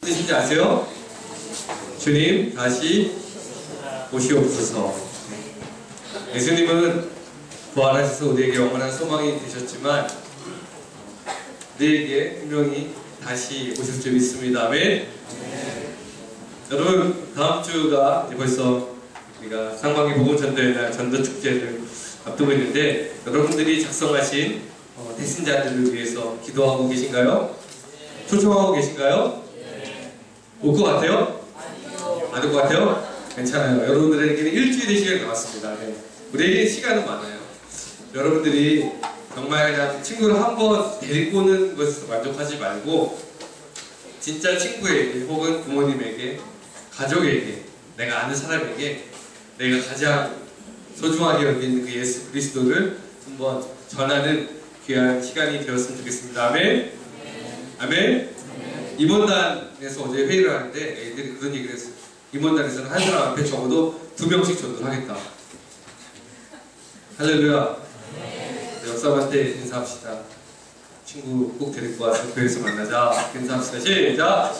뜻인지 아세요? 주님 다시 오시옵소서. 예수님은 부활하셔서 우리에게 영원한 소망이 되셨지만 우리에게 분명히 다시 오실 줄 믿습니다. 아멘. 여러분, 다음 주가 이제 벌써 우리가 상반기 복음 전도의 날 전도 축제를 앞두고 있는데 여러분들이 작성하신 대신자들을 위해서 기도하고 계신가요? 초청하고 계신가요? 올 것 같아요? 안 올 것 같아요? 괜찮아요. 여러분들에게는 일주일의 시간이 남았습니다. 네. 우리에게 시간은 많아요. 여러분들이 정말 그냥 친구를 한번 데리고 오는 것에서 만족하지 말고 진짜 친구에게 혹은 부모님에게 가족에게 내가 아는 사람에게 내가 가장 소중하게 여기는 그 예수 그리스도를 한번 전하는 귀한 시간이 되었으면 좋겠습니다. 아멘. 아멘. 임원단에서 어제 회의를 하는데 애들이 그런 얘기를 했어요. 임원단에서는 한 사람 앞에 적어도 2명씩 전도를 하겠다. 할렐루야. 옆사람한테 인사합시다. 친구 꼭 데리고 와서 교회에서 만나자. 인사합시다. 시작.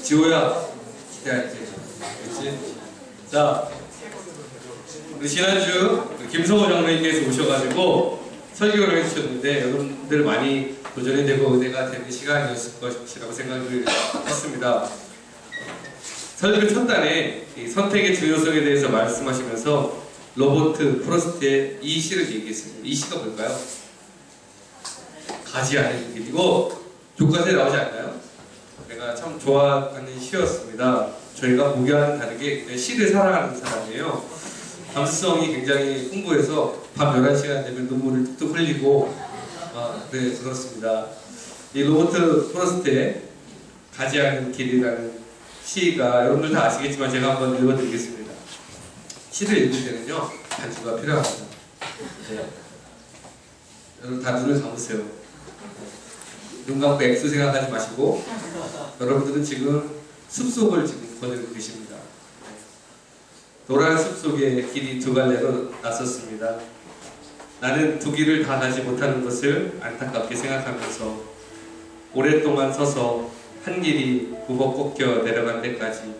지호야, 기대할게. 그렇지? 자, 우리 지난주 김성호 장로님께서 오셔가지고 설교를 해주셨는데 여러분들 많이 도전이 되고 은혜가 되는 시간이었을 것이라고 생각을 했습니다. 설교 첫단에 선택의 중요성에 대해서 말씀하시면서 로버트 프로스트의 이 시를 얘기했습니다. 이 시가 뭘까요? 가지 않은 길. 이거 교과서에 나오지 않나요? 제가 참 좋아하는 시였습니다. 저희가 보기와는 다르게 시를 사랑하는 사람이에요. 감수성이 굉장히 풍부해서 밤 11시간 되면 눈물을 뚝뚝 흘리고 네, 그렇습니다. 이 로버트 프로스트의 가지 않은 길이라는 시가 여러분들 다 아시겠지만 제가 한번 읽어드리겠습니다. 시를 읽을 때는요 단수가 필요합니다. 네. 여러분 다 눈을 감으세요. 눈 감고 액수 생각하지 마시고 여러분들은 지금 숲속을 지금 거닐고 계십니다. 노란 숲속에 길이 두 갈래로 나섰습니다. 나는 두 길을 다 가지 못하는 것을 안타깝게 생각하면서 오랫동안 서서 한 길이 굽어 꺾여 내려간 데까지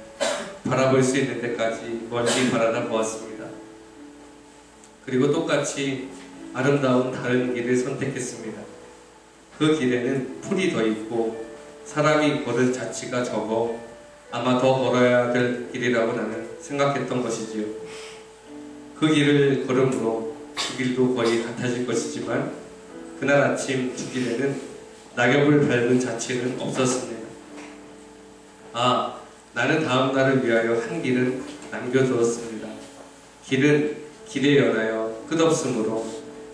바라볼 수 있는 데까지 멀리 바라다 보았습니다. 그리고 똑같이 아름다운 다른 길을 선택했습니다. 그 길에는 풀이 더 있고 사람이 걸을 자취가 적어 아마 더 걸어야 될 길이라고 나는 생각했던 것이지요. 그 길을 걸음으로 그 길도 거의 같아질 것이지만 그날 아침 두 길에는 낙엽을 밟은 자취는 없었습니다. 나는 다음 날을 위하여 한 길은 남겨두었습니다. 길은 길에 연하여 끝없으므로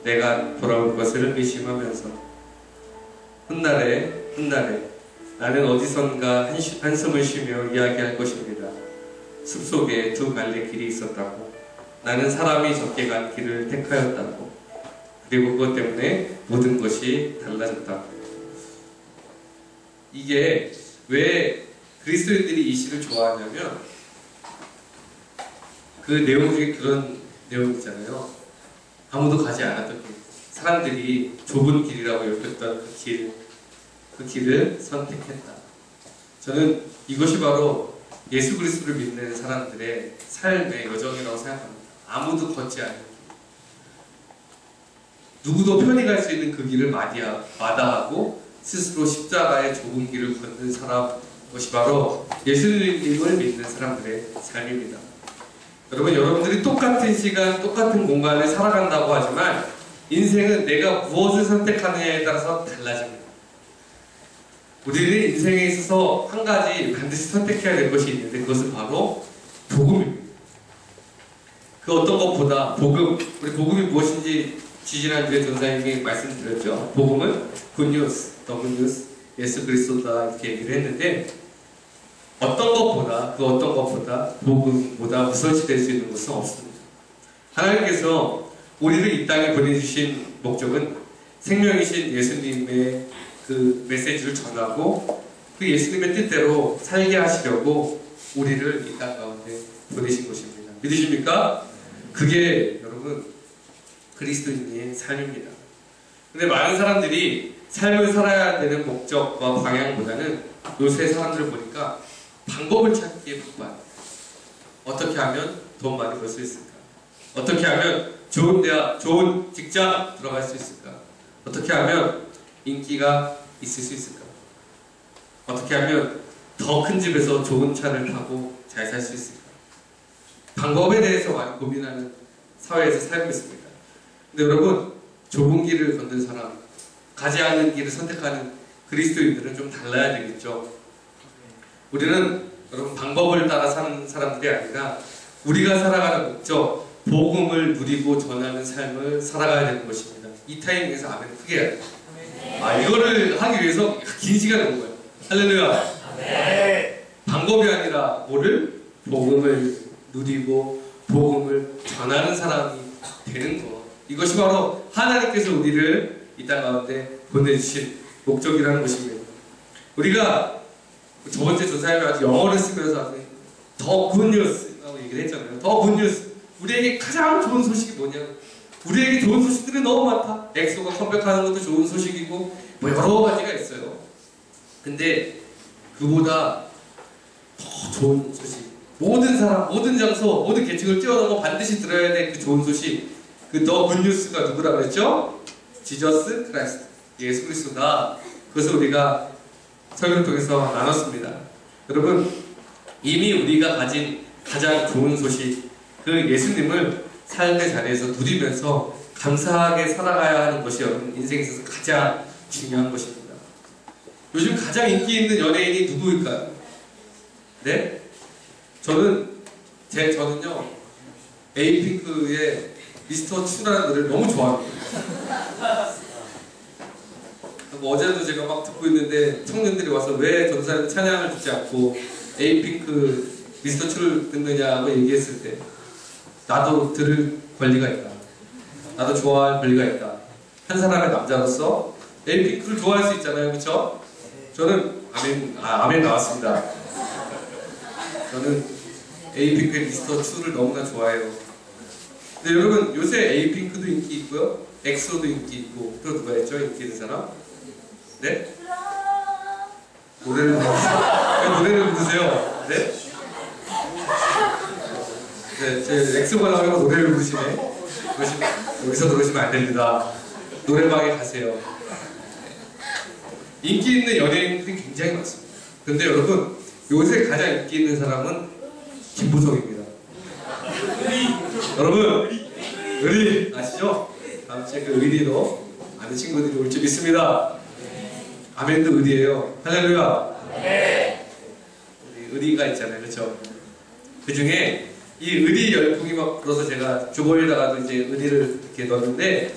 내가 돌아올 것을 의심하면서 훗날에 나는 어디선가 한숨을 쉬며 이야기할 것입니다. 숲속에 두 갈래 길이 있었다고, 나는 사람이 적게 간 길을 택하였다고, 그리고 그것 때문에 모든 것이 달라졌다고. 이게 왜 그리스도인들이 이 시를 좋아하냐면 그 내용 중에 그런 내용 있잖아요. 아무도 가지 않았던 길, 사람들이 좁은 길이라고 여겼던 그 길을 선택했다. 저는 이것이 바로 예수 그리스도를 믿는 사람들의 삶의 여정이라고 생각합니다. 아무도 걷지 않은 길, 누구도 편히 갈 수 있는 그 길을 마다하고 스스로 십자가의 좁은 길을 걷는 사람, 것이 바로 예수님을 믿는 사람들의 삶입니다. 여러분들이 똑같은 시간, 똑같은 공간에 살아간다고 하지만 인생은 내가 무엇을 선택하느냐에 따라서 달라집니다. 우리는 인생에 있어서 한 가지 반드시 선택해야 될 것이 있는데 그것은 바로 복음입니다. 그 어떤 것보다 우리 복음이 무엇인지 지지난주에 전사님이 말씀드렸죠. 복음은 굿뉴스, 더 굿뉴스, 예수 그리스도다 이렇게 얘기를 했는데 그 어떤 것보다 복음보다 우선시될 수 있는 것은 없습니다. 하나님께서 우리를 이 땅에 보내주신 목적은 생명이신 예수님의 그 메시지를 전하고 그 예수님의 뜻대로 살게 하시려고 우리를 이 땅 가운데 보내신 것입니다. 믿으십니까? 그게 여러분 그리스도인의 삶입니다. 근데 많은 사람들이 삶을 살아야 되는 목적과 방향보다는 요새 사람들을 보니까 방법을 찾기에 바빠요. 어떻게 하면 돈 많이 벌 수 있을까? 어떻게 하면 좋은 대학, 좋은 직장 들어갈 수 있을까? 어떻게 하면 인기가 있을 수 있을까? 어떻게 하면 더 큰 집에서 좋은 차를 타고 잘 살 수 있을까? 방법에 대해서 많이 고민하는 사회에서 살고 있습니다. 근데 여러분, 좁은 길을 걷는 사람, 가지 않는 길을 선택하는 그리스도인들은 좀 달라야 되겠죠. 우리는 여러분 방법을 따라 사는 사람들이 아니라 우리가 살아가는 목적, 복음을 누리고 전하는 삶을 살아가야 되는 것입니다. 이 타이밍에서 아멘 크게 해야 돼요. 이거를 하기 위해서 긴 시간이 온 거예요. 할렐루야. 방법이 아니라 뭐를? 복음을 누리고 복음을 전하는 사람이 되는 것. 이것이 바로 하나님께서 우리를 이 땅 가운데 보내주신 목적이라는 것입니다. 우리가 저번주에 조사님이 아주 영어를 쓰면서 더 굿뉴스라고 얘기를 했잖아요. 더 굿뉴스. 우리에게 가장 좋은 소식이 뭐냐? 우리에게 좋은 소식들이 너무 많다. 엑소가 컴백하는 것도 좋은 소식이고 뭐 여러 가지가 있어요. 근데 그보다 더 좋은 소식, 모든 사람, 모든 장소, 모든 계층을 뛰어넘어 반드시 들어야 될 그 좋은 소식, 그 더 굿뉴스가 누구라고 했죠? 지저스 크라이스트, 예수 그리스도다. 그것을 우리가 설교를 통해서 나눴습니다. 여러분, 이미 우리가 가진 가장 좋은 소식, 그 예수님을 삶의 자리에서 누리면서 감사하게 살아가야 하는 것이 여러분 인생에 있어서 가장 중요한 것입니다. 요즘 가장 인기 있는 연예인이 누구일까요? 네? 저는요, 에이핑크의 미스터 추라는 노래를 너무 좋아합니다. 어제도 제가 막 듣고 있는데 청년들이 와서 왜 전도사님 찬양을 듣지 않고 에이핑크 미스터 추를 듣느냐고 얘기했을 때 나도 들을 권리가 있다. 나도 좋아할 권리가 있다. 한 사람의 남자로서 에이핑크를 좋아할 수 있잖아요. 그렇죠? 저는 아멘 나왔습니다. 저는 에이핑크의 미스터 추를 너무나 좋아해요. 근데 여러분, 요새 에이핑크도 인기 있고요, 엑소도 인기 있고, 또 누가 있죠? 인기 있는 사람? 네? 노래를 부르세요. 네? 네, 제 엑소가 나오면 노래를 부르시네. 여기서 그러시면 안 됩니다. 노래방에 가세요. 인기 있는 연예인들이 굉장히 많습니다. 근데 여러분, 요새 가장 인기 있는 사람은 김보성입니다. 여러분, 의리 아시죠? 다음 주에 그 의리도 아는 친구들이 올 줄 믿습니다. 아멘도 의리예요. 할렐루야. 네. 의리가 있잖아요, 그렇죠? 그 중에 이 의리 열풍이 막 불어서 제가 주보에다가도 이제 의리를 이렇게 넣었는데,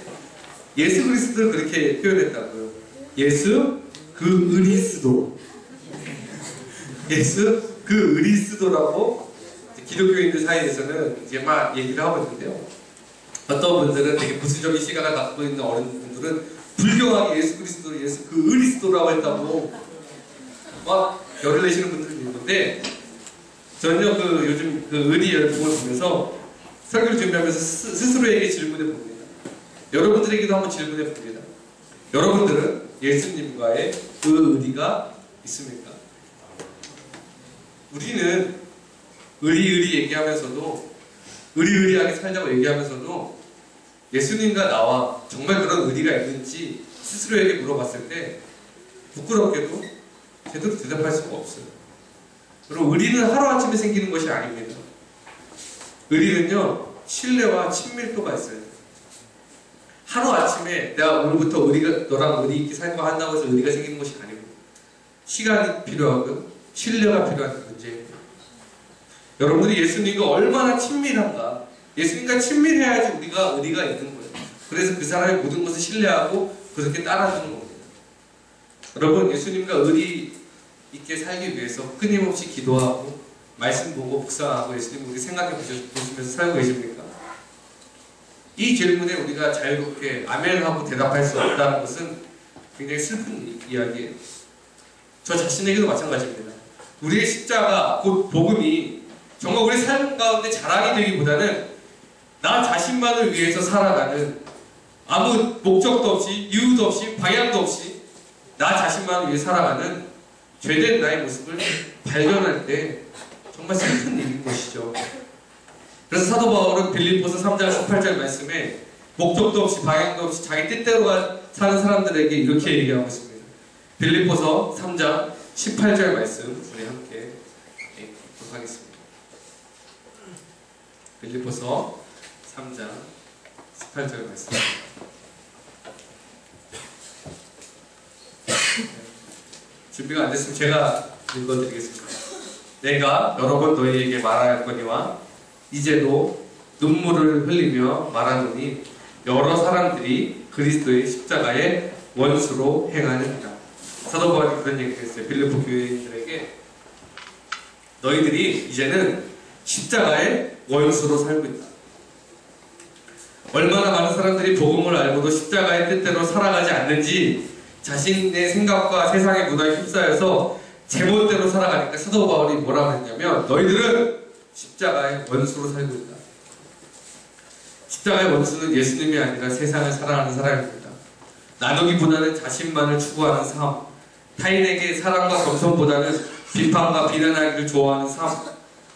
예수 그리스도를 그렇게 표현했다고요. 예수 그 의리스도. 예수 그 의리스도라고 기독교인들 사이에서는 이제 막 얘기를 하고 있는데요. 어떤 분들은 되게 부수적인 시각을 갖고 있는 어른분들은 불경하게 예수 그리스도를 예수 그 의리스도라고 했다고 막 열을 내시는 분들이 있는데, 저는요, 요즘 그 의리 열풍을 보면서 설교를 준비하면서 스스로에게 질문해 봅니다. 여러분들에게도 한번 질문해 봅니다. 여러분들은 예수님과의 그 의리가 있습니까? 우리는 의리 얘기하면서도, 의리하게 살자고 얘기하면서도 예수님과 나와 정말 그런 의리가 있는지 스스로에게 물어봤을 때 부끄럽게도 제대로 대답할 수가 없어요. 그리고 의리는 하루아침에 생기는 것이 아닙니다. 의리는요, 신뢰와 친밀도가 있어요. 하루아침에 내가 오늘부터 너랑 의리 있게 살 거 한다고 해서 의리가 생기는 것이 아닙니다. 시간이 필요하고요, 신뢰가 필요한 문제입니다. 여러분들이 예수님과 얼마나 친밀한가, 예수님과 친밀해야지 우리가 의리가 있는 거예요. 그래서 그 사람의 모든 것을 신뢰하고 그렇게 따라주는 겁니다. 여러분, 예수님과 의리 있게 살기 위해서 끊임없이 기도하고 말씀 보고 묵상하고 예수님 우리 생각해 보시면서 살고 계십니까? 이 질문에 우리가 자유롭게 아멘하고 대답할 수 없다는 것은 굉장히 슬픈 이야기예요. 저 자신에게도 마찬가지입니다. 우리의 십자가, 곧 복음이 정말 우리 삶 가운데 자랑이 되기보다는 나 자신만을 위해서 살아가는 아무 목적도 없이, 이유도 없이, 방향도 없이 나 자신만 위해 살아가는 죄된 나의 모습을 발견할 때 정말 슬픈 일인 것이죠. 그래서 사도 바울은 빌립보서 3장 18절 말씀에 목적도 없이 방향도 없이 자기 뜻대로 사는 사람들에게 이렇게 얘기하고 있습니다. 빌립보서 3장 18절 말씀 우리 함께 읽도록 하겠습니다. 빌립보서 3장 18절 말씀. 준비가 안 됐으면 제가 읽어드리겠습니다. 내가 여러 번 너희에게 말하였거니와 이제도 눈물을 흘리며 말하노니 여러 사람들이 그리스도의 십자가의 원수로 행하느니라. 사도 바울이 그런 얘기를 했어요. 빌립보 교회인들에게 너희들이 이제는 십자가의 원수로 살고 있다. 얼마나 많은 사람들이 복음을 알고도 십자가의 뜻대로 살아가지 않는지 자신의 생각과 세상의 문화에 휩싸여서 제멋대로 살아가니까 사도 바울이 뭐라고 했냐면 너희들은 십자가의 원수로 살고 있다. 십자가의 원수는 예수님이 아니라 세상을 살아가는 사람입니다. 나누기보다는 자신만을 추구하는 삶, 타인에게 사랑과 겸손보다는 비판과 비난하기를 좋아하는 삶,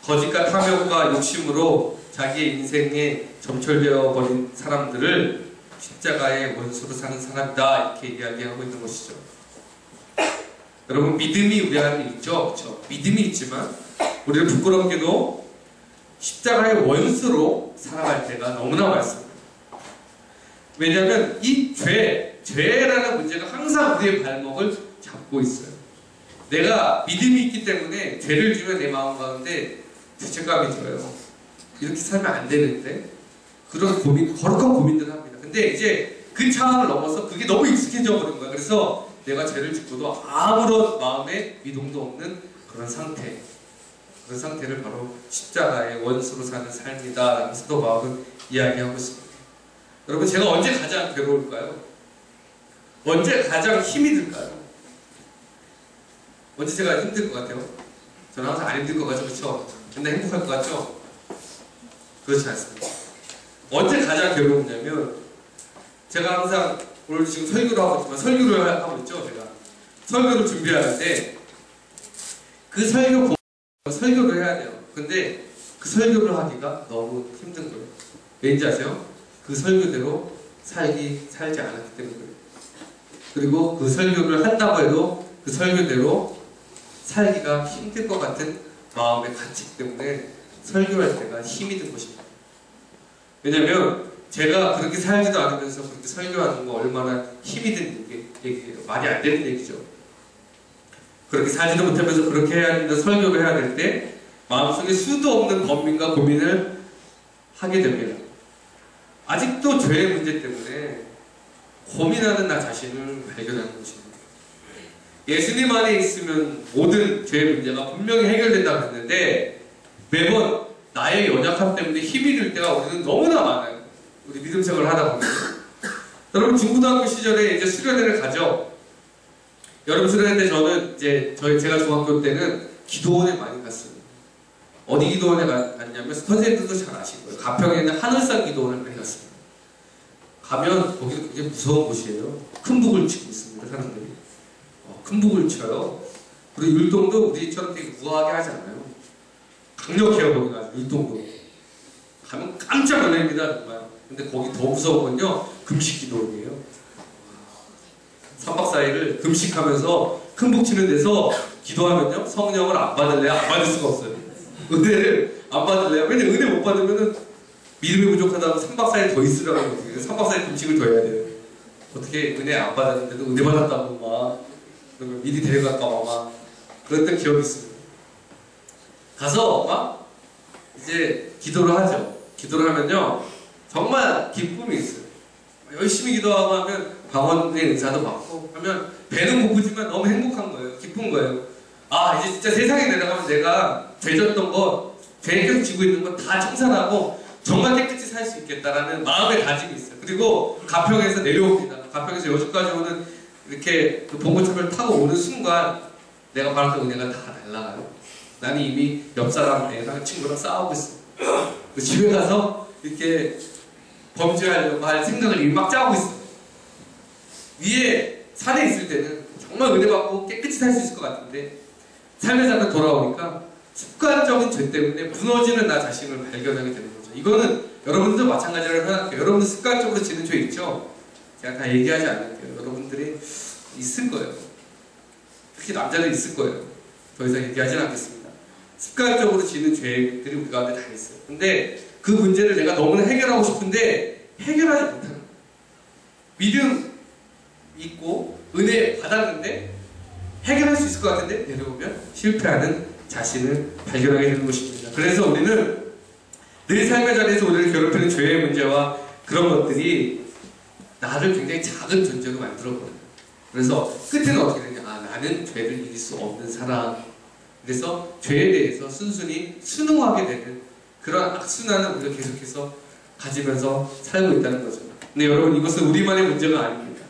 거짓과 탐욕과 욕심으로 자기의 인생에 점철되어 버린 사람들을 십자가의 원수로 사는 사람이다 이렇게 이야기하고 있는 것이죠. 여러분 믿음이 우리 안에 있죠? 그렇죠? 믿음이 있지만 우리는 부끄럽게도 십자가의 원수로 살아갈 때가 너무나 많습니다. 왜냐하면 이 죄라는 문제가 항상 우리의 발목을 잡고 있어요. 내가 믿음이 있기 때문에 죄를 지으면 내 마음 가운데 죄책감이 들어요. 이렇게 살면 안 되는데 그런 거룩한 고민들을 합니다. 근데 이제 그 차원을 넘어서 그게 너무 익숙해져 버린 거야. 그래서 내가 죄를 짓고도 아무런 마음에 미동도 없는 그런 상태. 그런 상태를 바로 십자가의 원수로 사는 삶이다 라고 사도 바울은 이야기하고 있습니다. 여러분 제가 언제 가장 괴로울까요? 언제 가장 힘이 들까요? 언제 제가 힘들 것 같아요? 저는 항상 안 힘들 것 같죠? 그렇죠? 맨날 행복할 것 같죠? 그렇지 않습니다. 언제 가장 괴로우냐면 제가 항상 오늘 지금 설교를 하고 있지만 설교를 하고 있죠. 제가 설교를 준비하는데 그 설교를 해야 돼요. 근데 그 설교를 하기가 너무 힘든 거예요. 왠지 아세요? 그 설교대로 살지 않았기 때문에 그래요. 그리고 그 설교를 한다고 해도 그 설교대로 살기가 힘들 것 같은 마음에 갇히기 때문에 설교할 때가 힘이 든 것입니다. 왜냐면 제가 그렇게 살지도 않으면서 그렇게 설교하는 거 얼마나 힘이 든 얘기예요. 말이 안 되는 얘기죠. 그렇게 살지도 못하면서 그렇게 해야 되는데 설교를 해야 될 때 마음속에 수도 없는 고민과 고민을 하게 됩니다. 아직도 죄의 문제 때문에 고민하는 나 자신을 발견하는 것입니다. 예수님 안에 있으면 모든 죄의 문제가 분명히 해결된다고 했는데 매번 나의 연약함 때문에 힘이 들 때가 우리는 너무나 많아요. 우리 믿음 생활을 하다 보면. 여러분 중고등학교 시절에 이제 수련회를 가죠. 여름 수련회 때 저는 이제 제가 중학교 때는 기도원에 많이 갔어요. 어디 기도원에 갔냐면 선생님들도 잘 아실 거예요. 가평에 있는 하늘산 기도원을 많이 갔습니다. 가면 거기는 굉장히 무서운 곳이에요. 큰 북을 치고 있습니다. 사람들이. 큰 북을 쳐요. 그리고 율동도 우리처럼 되게 우아하게 하지 않아요. 강력해요. 거기가 율동도. 가면 깜짝 놀랍니다. 정말. 근데 거기 더 무서운 건요. 금식 기도원이에요. 3박 4일을 금식하면서 큰 북 치는 데서 기도하면요. 성령을 안 받을래요? 안 받을 수가 없어요. 은혜를 안 받을래요? 왜냐면 은혜 못 받으면은 믿음이 부족하다고 3박 4일 더 있으라고 해요. 3박 4일 금식을 더 해야 돼요. 어떻게 은혜 안 받았는데도 은혜 받았다고 막 그러면 미리 데려갈까 막 그랬던 기억이 있습니다. 가서 막 이제 기도를 하죠. 기도를 하면요. 정말 기쁨이 있어요. 열심히 기도하고 하면 방언의 은사도 받고 하면 배는 고프지만 너무 행복한 거예요. 기쁜 거예요. 아 이제 진짜 세상에 내려가면 내가 죄졌던 거 죄 계속 지고 있는 거 다 청산하고 정말 깨끗이 살 수 있겠다라는 마음의 다짐이 있어요. 그리고 가평에서 내려옵니다. 가평에서 여기까지 오는 이렇게 그 봉고차를 타고 오는 순간 내가 받았던 은혜가 다 날아가요. 나는 이미 옆 사람 애랑 친구랑 싸우고 있어. 그 집에 가서 이렇게 범죄하려고 할 생각을 이미 막 짜고 있어. 위에 산에 있을 때는 정말 은혜 받고 깨끗이 살 수 있을 것 같은데 삶의 장면 돌아오니까 습관적인 죄 때문에 무너지는 나 자신을 발견하게 되는 거죠. 이거는 여러분들도 마찬가지라고 생각해요. 여러분들 습관적으로 지는 죄 있죠? 제가 다 얘기하지 않을게요. 여러분들이 있을 거예요. 특히 남자들 있을 거예요. 더 이상 얘기하지는 않겠습니다. 습관적으로 지는 죄들이 우리 가운데 다 있어요. 근데 그 문제를 내가 너무나 해결하고 싶은데 해결하지 못하는 거예요. 믿음 있고 은혜 받았는데 해결할 수 있을 것 같은데 내려오면 실패하는 자신을 발견하게 되는 것입니다. 그래서 우리는 늘 삶의 자리에서 우리를 괴롭히는 죄의 문제와 그런 것들이 나를 굉장히 작은 존재로 만들어버려요. 그래서 끝에는 어떻게 되냐? 아, 나는 죄를 이길 수 없는 사람. 그래서 죄에 대해서 순순히 순응하게 되는 그런 악순환을 우리가 계속해서 가지면서 살고 있다는 거죠. 근데 여러분, 이것은 우리만의 문제가 아닙니다.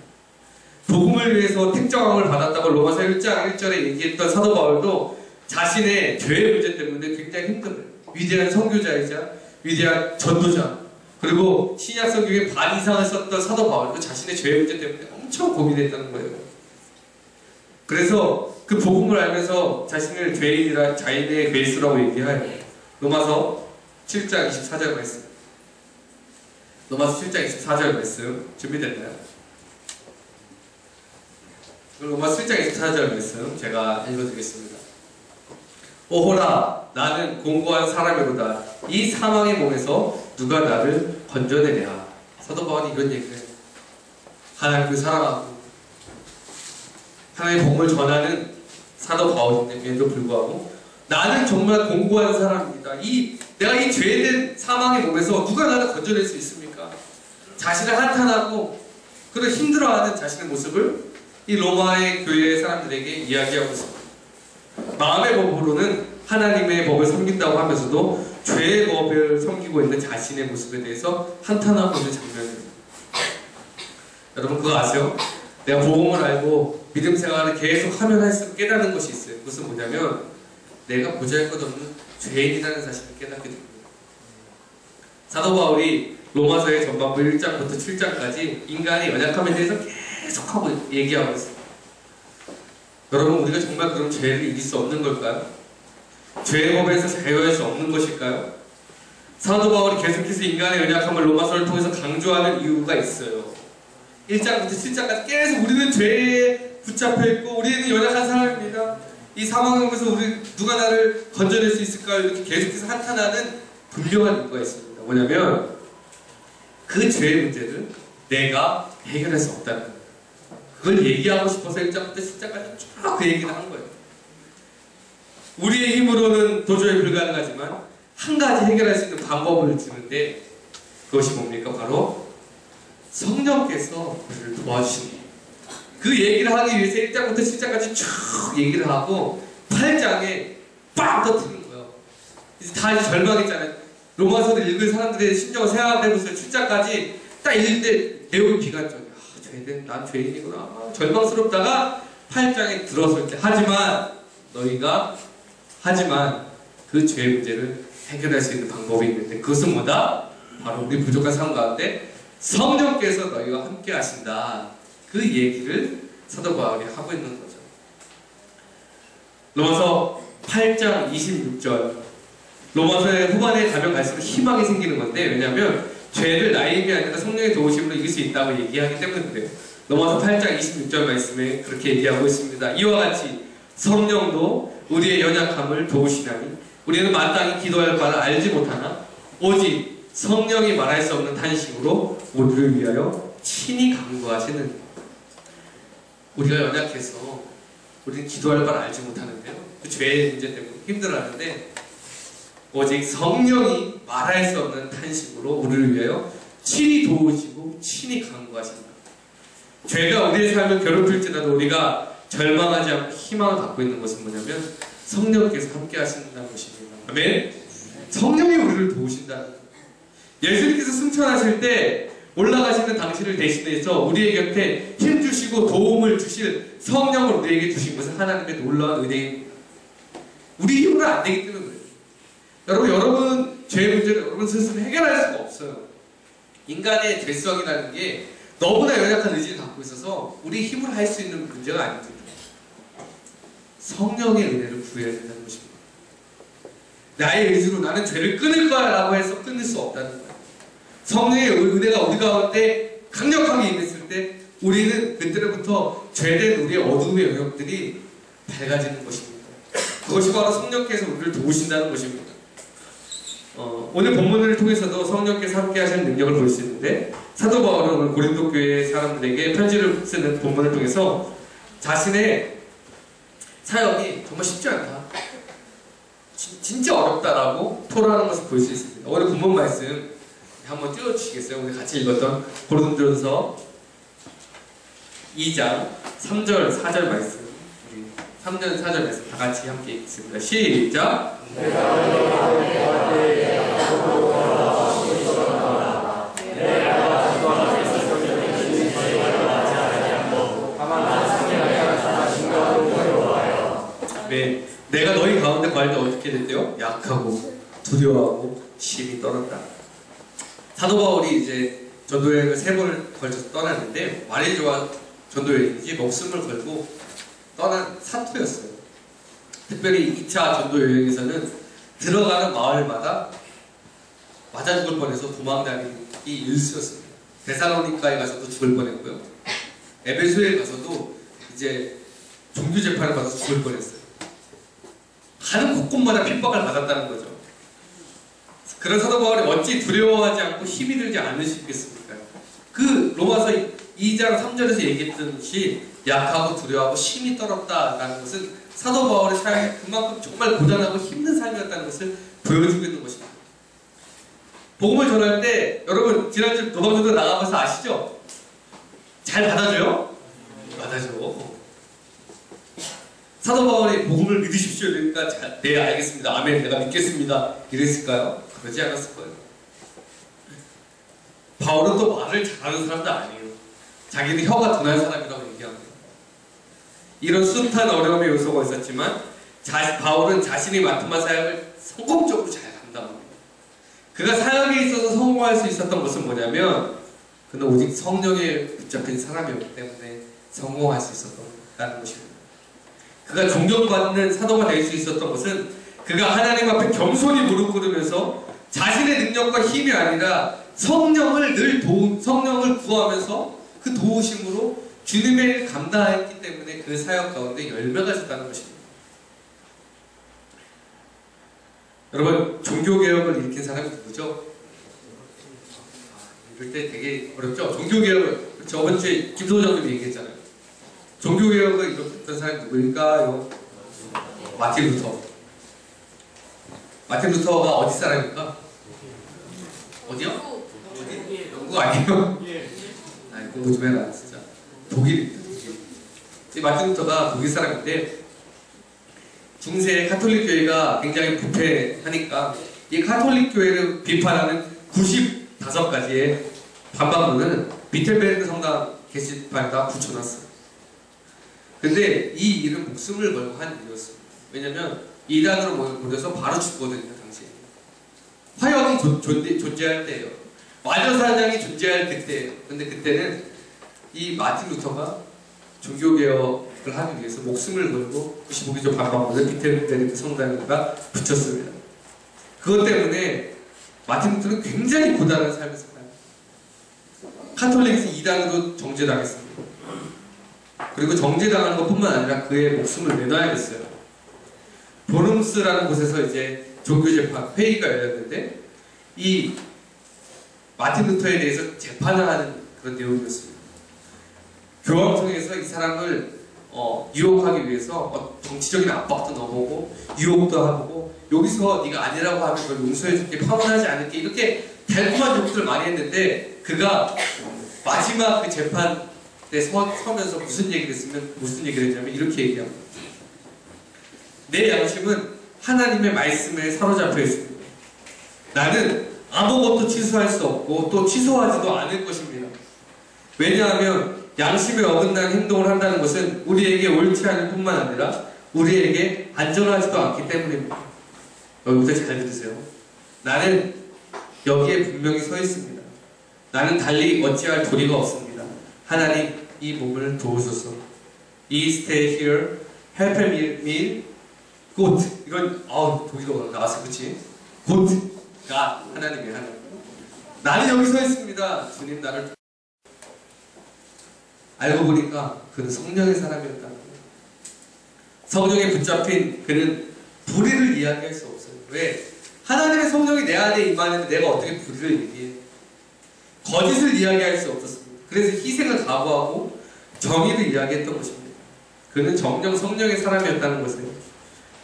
복음을 위해서 택정함을 받았다고 로마서 1장 1절에 얘기했던 사도 바울도 자신의 죄의 문제 때문에 굉장히 힘들어요. 위대한 선교자이자 위대한 전도자, 그리고 신약 성경의 반 이상을 썼던 사도 바울도 자신의 죄의 문제 때문에 엄청 고민했다는 거예요. 그래서 그 복음을 알면서 자신을 죄인이라 자인의 괴수라고 얘기하여 로마서 7장 24절 말씀, 로마서 7장 24절 말씀 준비됐나요? 로마서 7장 24절 말씀 제가 읽어드리겠습니다. 오호라, 나는 공고한 사람이로다. 이 사망의 몸에서 누가 나를 건져내랴. 사도 바울이 이런 얘기를 해요. 하나님을 사랑하고 하나님의 복음을 전하는 사도 바울인데도 불구하고 나는 정말 공고한 사람입니다. 내가 이 죄된 사망의 몸에서 누가 나를 건져낼 수 있습니까? 자신을 한탄하고 그런 힘들어하는 자신의 모습을 이 로마의 교회의 사람들에게 이야기하고 있습니다. 마음의 법으로는 하나님의 법을 섬긴다고 하면서도 죄의 법을 섬기고 있는 자신의 모습에 대해서 한탄하고 있는 장면입니다. 여러분 그거 아세요? 내가 복음을 알고 믿음 생활을 계속 하면 할수록 깨닫는 것이 있어요. 그것은 뭐냐면 내가 보잘것없는 죄인이라는 사실을 깨닫게 됩니다. 사도 바울이 로마서의 전반부 1장부터 7장까지 인간의 연약함에 대해서 계속하고 얘기하고 있어요. 여러분, 우리가 정말 그럼 죄를 이길 수 없는 걸까요? 죄의 법에서 자유할 수 없는 것일까요? 사도 바울이 계속해서 인간의 연약함을 로마서를 통해서 강조하는 이유가 있어요. 1장부터 7장까지 계속 우리는 죄에 붙잡혀 있고 우리는 연약한 사람입니다. 이 사망하면서 우리 누가 나를 건져낼 수 있을까요? 이렇게 계속해서 한탄하는 분명한 이유가 있습니다. 뭐냐면 그 죄의 문제를 내가 해결할 수 없다는 거예요. 그걸 얘기하고 싶어서 1장부터 10장까지 쭉 그 얘기를 한 거예요. 우리의 힘으로는 도저히 불가능하지만 한 가지 해결할 수 있는 방법을 주는데 그것이 뭡니까? 바로 성령께서 우리를 도와주시는 거예요. 그 얘기를 하기 위해서 1장부터 10장까지 쭉 얘기를 하고 8장에 빵 터뜨리는 거예요. 이제 다 이제 절망했잖아요. 로마서를 읽은 사람들의 심정을 생각해보세요. 7장까지 딱 읽을 때 내용이 비관적이야. 난 죄인이구나. 절망스럽다가 8장에 들어설 때 하지만 그 죄의 문제를 해결할 수 있는 방법이 있는데 그것은 뭐다? 바로 우리 부족한 삶 가운데 성령께서 너희와 함께 하신다. 그 얘기를 사도 바울이 하고 있는 거죠. 로마서 8장 26절, 로마서의 후반에 가면 갈수록 희망이 생기는 건데, 왜냐하면 죄를 나의 힘이 아니라 성령의 도우심으로 이길 수 있다고 얘기하기 때문에 그래요. 로마서 8장 26절 말씀에 그렇게 얘기하고 있습니다. 이와 같이 성령도 우리의 연약함을 도우시나니 우리는 마땅히 기도할 바를 알지 못하나 오직 성령이 말할 수 없는 탄식으로 우리를 위하여 친히 간구하시는. 우리가 연약해서 우리는 기도할 바를 알지 못하는데요, 그 죄의 문제 때문에 힘들어하는데 오직 성령이 말할 수 없는 탄식으로 우리를 위하여 친히 도우시고 친히 간구하신다. 죄가 우리의 삶을 괴롭힐지라도 우리가 절망하지 않고 희망을 갖고 있는 것은 뭐냐면 성령께서 함께 하신다는 것입니다. 아멘? 성령이 우리를 도우신다는 거예요. 예수님께서 승천하실 때 올라가시는 당신을 대신해서 우리의 곁에 힘주시고 도움을 주실 성령을 우리에게 주신 것은 하나님의 놀라운 은혜입니다. 우리 힘으로 안 되기 때문에 그래요. 여러분 죄의 문제를 여러분 스스로 해결할 수가 없어요. 인간의 죄성이라는 게 너무나 연약한 의지를 갖고 있어서 우리 힘으로 할 수 있는 문제가 아닙니다. 성령의 은혜를 구해야 된다는 것입니다. 나의 의지로 나는 죄를 끊을 거야 라고 해서 끊을 수 없다는 거예요. 성령의 은혜가 우리 가운데 강력하게 임했을 때 우리는 그때부터 죄된 우리의 어둠의 영역들이 밝아지는 것입니다. 그것이 바로 성령께서 우리를 도우신다는 것입니다. 오늘 본문을 통해서도 성령께서 함께 하시는 능력을 볼 수 있는데, 사도 바울은 오늘 고린도 교회 사람들에게 편지를 쓰는 본문을 통해서 자신의 사역이 정말 쉽지 않다, 진짜 어렵다라고 토로하는 것을 볼 수 있습니다. 오늘 본문 말씀 한번 띄워주시겠어요? 우리 같이 읽었던 고린도전서 2장 3절 4절 말씀, 우리 3절 4절 말씀 다 같이 함께 읽습니다. 시작! 네, 내가 너희 가운데 거할 때 어떻게 됐대요? 약하고 두려워하고 심히 떨었다. 사도 바울이 이제 전도여행을 3번을 걸쳐서 떠났는데, 말이좋아 전도여행이지 목숨을 걸고 떠난 사투였어요. 특별히 2차 전도여행에서는 들어가는 마을마다 맞아 죽을 뻔해서 도망다니기 일쑤였습니다. 데살로니카에 가서도 죽을 뻔했고요, 에베소에 가서도 이제 종교재판을 받아서 죽을 뻔했어요. 가는 곳곳마다 핍박을 받았다는 거죠. 그런 사도 바울이 어찌 두려워하지 않고 힘이 들지 않으시겠습니까? 그 로마서 2장 3절에서 얘기했던 것이 약하고 두려워하고 심히 떨었다라는 것은 사도 바울의 삶이 그만큼 정말 고단하고 힘든 삶이었다는 것을 보여주고 있는 것입니다. 복음을 전할 때 여러분 지난주 도망전도 나가면서 아시죠? 잘 받아줘요? 받아줘. 사도 바울이 복음을 믿으십시오 그러니까 네 알겠습니다, 아멘, 내가 믿겠습니다 이랬을까요? 그러지 않았을 거예요. 바울은 또 말을 잘하는 사람도 아니에요. 자기는 혀가 둔한 사람이라고 얘기합니다. 이런 숱한 어려움의 요소가 있었지만 바울은 자신이 맡은 사역을 성공적으로 잘 감당합니다. 그가 사역에 있어서 성공할 수 있었던 것은 뭐냐면, 그는 오직 성령에 붙잡힌 사람이었기 때문에 성공할 수 있었다는 것입니다. 그가 존경받는 사도가 될 수 있었던 것은 그가 하나님 앞에 겸손히 무릎 꿇으면서 자신의 능력과 힘이 아니라 성령을 구하면서 그 도우심으로 주님의 일을 감당했기 때문에 그 사역 가운데 열매가 있었다는 것입니다. 여러분, 종교개혁을 일으킨 사람이 누구죠? 이럴 때 되게 어렵죠? 종교개혁을 저번 주에 김소장님이 얘기했잖아요. 종교개혁을 일으켰던 사람이 누구일까요? 마틴 루터. 마틴 루터가 어디 사람입니까? 어디요? 어디? 영국 아니에요? 아니, 공부 좀 해라 진짜. 독일입니다. 독일. 마틴 루터가 독일 사람인데, 중세 카톨릭 교회가 굉장히 부패하니까 이 카톨릭 교회를 비판하는 95가지의 반박문을 비텔베르크 성당 게시판에다 붙여놨어요. 근데 이 일은 목숨을 걸고 한 일이었습니다. 왜냐면 이단으로 몰려서 바로 죽거든요, 당시에. 화형이 존재할 때예요. 마녀사냥이 존재할 그때예요. 근데 그때는 이 마틴 루터가 종교개혁을 하기 위해서 목숨을 걸고 95기조 반박문을 비텔베르크 성당에다 붙였습니다. 그것 때문에 마틴 루터는 굉장히 고단한 삶을 살아요. 카톨릭에서 이단으로 정죄당했습니다. 그리고 정죄당하는 것뿐만 아니라 그의 목숨을 내놔야겠어요. 보름스라는 곳에서 이제 종교재판 회의가 열렸는데, 이 마틴 루터에 대해서 재판을 하는 그런 내용이었습니다. 교황청에서 이 사람을 유혹하기 위해서 정치적인 압박도 넣어보고 유혹도 하고, 여기서 네가 아니라고 하면 그걸 용서해줄게, 파문하지 않을게, 이렇게 달콤한 욕들을 많이 했는데, 그가 마지막 그 재판 때 서면서 무슨 얘기를 했냐면 이렇게 얘기합니다. 내 양심은 하나님의 말씀에 사로잡혀 있습니다. 나는 아무것도 취소할 수 없고 또 취소하지도 않을 것입니다. 왜냐하면 양심에 어긋난 행동을 한다는 것은 우리에게 옳지 않을 뿐만 아니라 우리에게 안전하지도 않기 때문입니다. 여기부터 잘 들으세요. 나는 여기에 분명히 서 있습니다. 나는 달리 어찌할 도리가 없습니다. 하나님 이 몸을 도우소서. He stay here, help me, God. 이건 독일어 나왔어, 그렇지? God, God, 하나님의 하나님. 나는 여기 서 있습니다. 주님 나를 알고 보니까 그는 성령의 사람이었다는 거예요. 성령에 붙잡힌 그는 불의를 이야기할 수 없어요. 왜? 하나님의 성령이 내 안에 임하는데 내가 어떻게 불의를 얘기해? 거짓을 이야기할 수 없었습니다. 그래서 희생을 각오하고 정의를 이야기했던 것입니다. 그는 정령 성령의 사람이었다는 것이에요.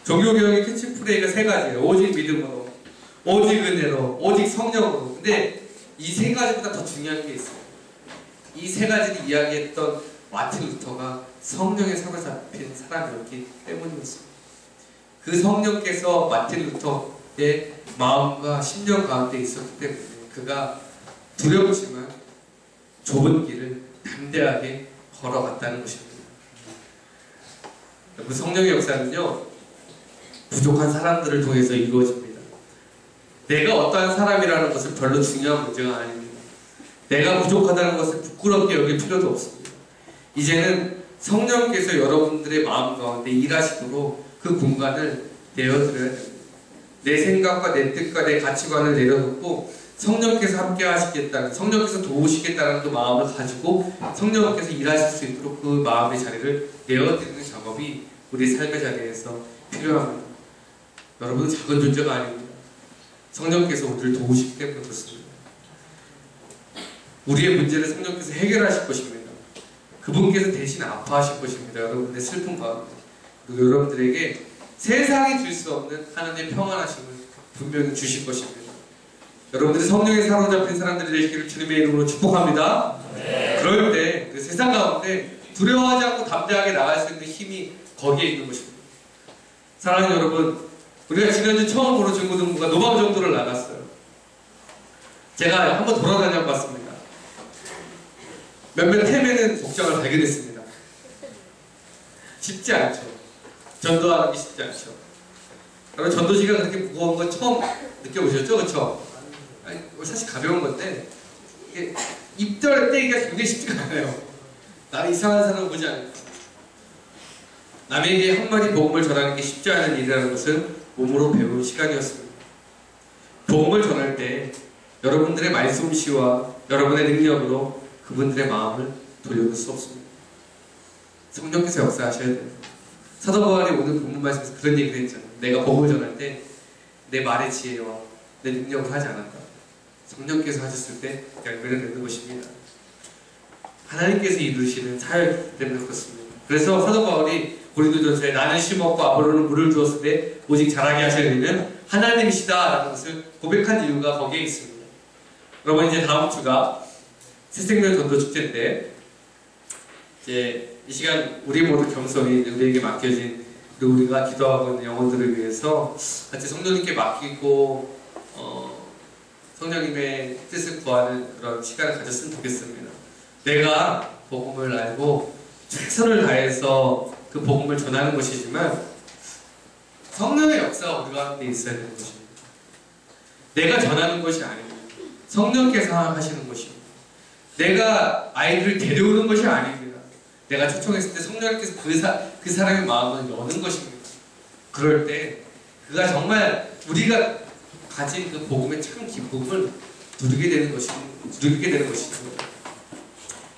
종교개혁의 캐치프레이가 세 가지예요. 오직 믿음으로, 오직 은혜로, 오직 성령으로. 근데 이 세 가지보다 더 중요한 게 있어요. 이 세 가지를 이야기했던 마틴 루터가 성령에 사로잡힌 사람이었기 때문이었습니다. 그 성령께서 마틴 루터의 마음과 심령 가운데 있었기 때문에 그가 두렵지만 좁은 길을 담대하게 걸어갔다는 것입니다. 그 성령의 역사는요, 부족한 사람들을 통해서 이루어집니다. 내가 어떠한 사람이라는 것은 별로 중요한 문제가 아닙니다. 내가 부족하다는 것을 부끄럽게 여길 필요도 없습니다. 이제는 성령께서 여러분들의 마음 가운데 일하시도록 그 공간을 내어드려야 됩니다. 내 생각과 내 뜻과 내 가치관을 내려놓고 성령께서 함께 하시겠다는, 성령께서 도우시겠다는 그 마음을 가지고 성령께서 일하실 수 있도록 그 마음의 자리를 내어드리는 작업이 우리 삶의 자리에서 필요합니다. 여러분은 작은 존재가 아닙니다. 성령께서 우리를 도우시기 때문에 그렇습니다. 우리의 문제를 성령께서 해결하실 것입니다. 그분께서 대신 아파하실 것입니다. 여러분의 슬픈 가운데. 그리고 여러분들에게 세상이 줄 수 없는 하나님의 평안하심을 분명히 주실 것입니다. 여러분들이 성령에 사로잡힌 사람들이 되시기를 주님의 이름으로 축복합니다. 네. 그럴 때 그 세상 가운데 두려워하지 않고 담대하게 나갈 수 있는 힘이 거기에 있는 것입니다. 사랑하는 여러분, 우리가 지난주 처음으로 중고등부가 노방정도를 나갔어요. 제가 한번 돌아다녀 봤습니다. 몇몇 헤매는 복장을 발견했습니다. 쉽지 않죠. 전도하는 게 쉽지 않죠. 여러분, 전도지가 그렇게 무거운 건 처음 느껴보셨죠? 그렇죠? 아니, 사실 가벼운 건데 이게 입절을 떼기가 굉장히 쉽지가 않아요. 나는 이상한 사람을 보지 않을까. 남에게 한마디 복음을 전하는 게 쉽지 않은 일이라는 것은 몸으로 배운 시간이었습니다. 복음을 전할 때 여러분들의 말솜씨와 여러분의 능력으로 그분들의 마음을 돌려줄 수 없습니다. 성령께서 역사하셔야 돼요. 사도 바울이 오늘 본문 말씀에서 그런 얘기를 했잖아요. 내가 복음을 전할 때 내 말의 지혜와 내 능력을 하지 않았다. 성령께서 하셨을 때 열매를 맺는 것입니다. 하나님께서 이루시는 사역 때문에 그렇습니다. 그래서 사도 바울이 고린도전서에 나는 심었고 아볼로는 물을 주었을 때 오직 자라게 하시는 이는 하나님이시다 라는 것을 고백한 이유가 거기에 있습니다. 여러분, 이제 다음 주가 새생명 전도 축제인데 이제 이 시간 우리 모두 겸손히 우리에게 맡겨진, 그리고 우리가 기도하고 있는 영혼들을 위해서 같이 성령님께 맡기고 성령님의 뜻을 구하는 그런 시간을 가졌으면 좋겠습니다. 내가 복음을 알고 최선을 다해서 그 복음을 전하는 것이지만 성령의 역사가 우리 가운데 있어야 되는 것입니다. 내가 전하는 것이 아닙니다. 성령께서 하시는 것입니다. 내가 아이들을 데려오는 것이 아닙니다. 내가 초청했을 때 성령께서 그 사람의 마음을 여는 것입니다. 그럴 때 그가 정말 우리가 가진 그 복음의 참 기쁨을 누리게 되는 것이죠.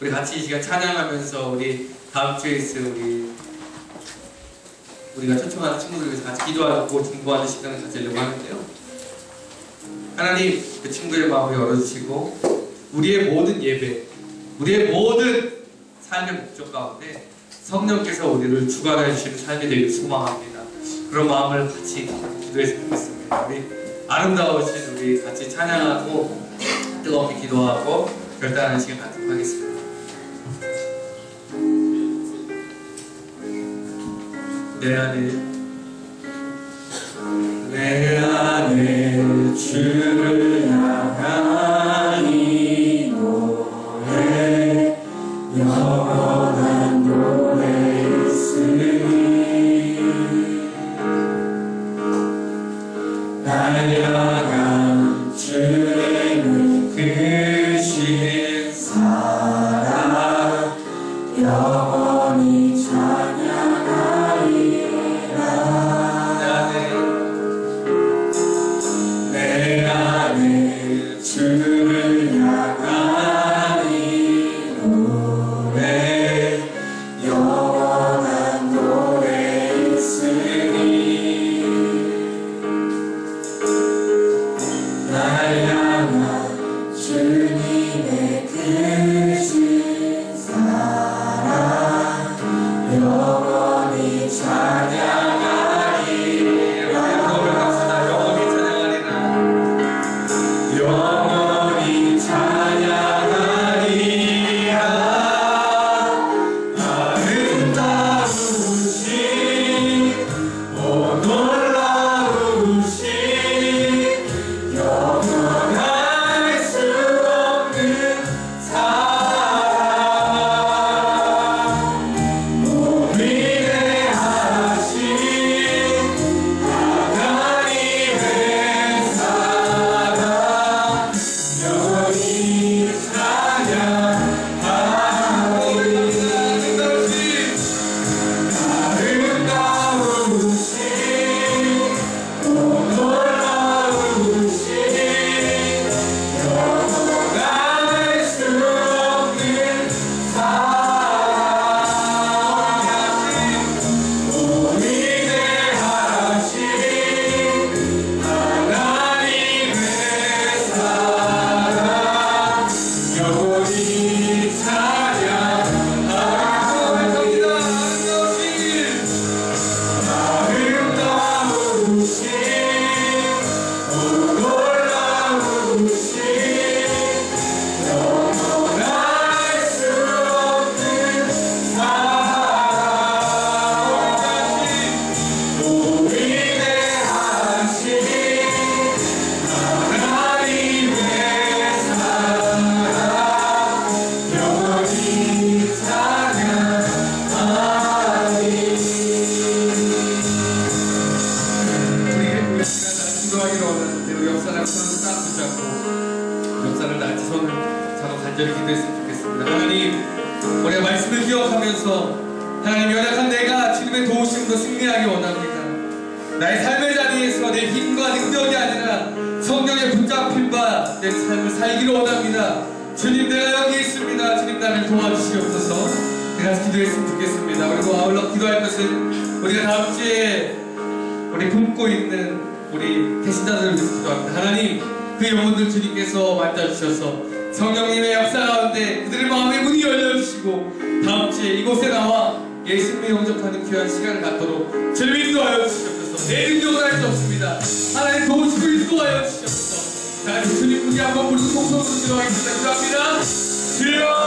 우리 같이 이 시간 찬양하면서 우리 다음 주에 있을 우리가 초청하는 친구들 위해서 같이 기도하고 중보하는 시간을 가지려고 하는데요. 하나님, 그 친구의 마음을 열어주시고 우리의 모든 예배, 우리의 모든 삶의 목적 가운데 성령께서 우리를 주관해 주시는 삶이 되기를 소망합니다. 그런 마음을 같이 기도했으면 좋겠습니다. 우리 아름다우신 우리 같이 찬양하고 뜨겁게 기도하고 결단하는 시간 갖도록 하겠습니다. 내 안에 주를 향한 이 노래 영원한 노래 있으니 날 향한 주의 눈 크신 영원히 찬양하리라. 내 안에 주를 향한 이 노래 영원한 노래 있으니 날 향한 주님의 크신 사랑 영원히 찬양하리라. 영원히 찬양하리라. 아름다우신 오 놀라우신 영원할 수 없는 사랑 오 위대하신 하나님의 사랑 영원히 찬양하리라. 아름다우신 오 놀라우신 영원할 수 없는 사랑 오 위대하신 하나님의 사랑 영원히 찬양하리라. 아름다우신 오 놀라우신 영원할 수 없는 사랑 오 위대하신 하나님의 사랑 영원히 찬양하리. 우리 시간 기도하기로 원하는데 우리 옆 사람 손을 딱 붙잡고 옆 사람 나한테 손을 잡아 간절히 기도했으면 좋겠습니다. 하나님, 우리가 말씀을 기억하면서 하나님 연약한 내가 주님의 도우심으로 승리하기 원합니다. 나의 삶의 자리에서 내 힘과 능력이 아니라 성령의 붙잡힌 바 내 삶을 살기를 원합니다. 주님, 내가 여기 있습니다. 주님, 나를 도와주시옵소서. 같이 기도했으면 좋겠습니다. 그리고 아울러 기도할 것은 우리가 다음 주에 우리 품고 있는 우리 대신자들을 위해서 기도합니다. 하나님, 그 영혼들 주님께서 만져주셔서 성령님의 역사 가운데 그들의 마음의 문이 열려주시고 다음 주에 이곳에 나와 예수님을 영접하는 귀한 시간을 갖도록 주님 인도하여 주시옵소서. 내 능력은 할 수 없습니다. 하나님 도우시고 인도하여 주시옵소서. 다 같이 주님 부디 한번 부르고 통성으로 기도하겠습니다. 기도합니다. 주여